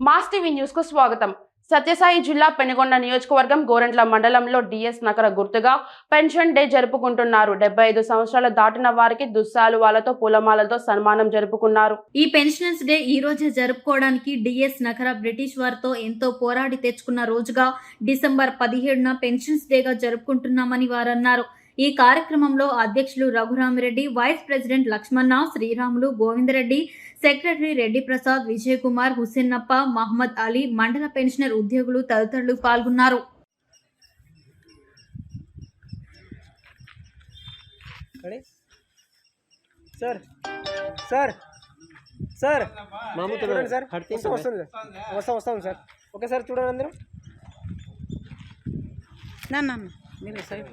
Mass TV news కు స్వాగతం. సత్యసాయి జిల్లా పెనుగొండ నియోజకవర్గం గోరంట్ల మండలంలో డిఎస్ నగర గుర్తుగా పెన్షన్ డే జరుపుకుంటున్నారు. 75 సంవత్సరాలు దాటిన వారికి దుస్సాలువాలతో పూలమాలతో సన్మానం జరుపుకున్నారు. ఈ పెన్షనర్స్ డే ఈ రోజే జరుపుకోవడానికి డిఎస్ నగర బ్రిటిష్ వారితో ఎంతో పోరాడి తెచ్చుకున్న రోజుగా డిసెంబర్ 17న పెన్షన్స్ డేగా జరుపుకుంటున్నామని వారన్నారు. ఈ కార్యక్రమంలో అధ్యక్షులు రఘురామిరెడ్డి, వైస్ ప్రెసిడెంట్ లక్ష్మణ, శ్రీరాములు, గోవిందరెడ్డి, సెక్రటరీ రెడ్డి ప్రసాద్, విజయ్ కుమార్, హుస్సేన్నప్ప, మహమ్మద్ అలీ, మండల పెన్షనర్ ఉద్యోగులు తదితరులు పాల్గొన్నారు. ఓకే సార్, చూడండి అందరూ. నా మీరు సైడ్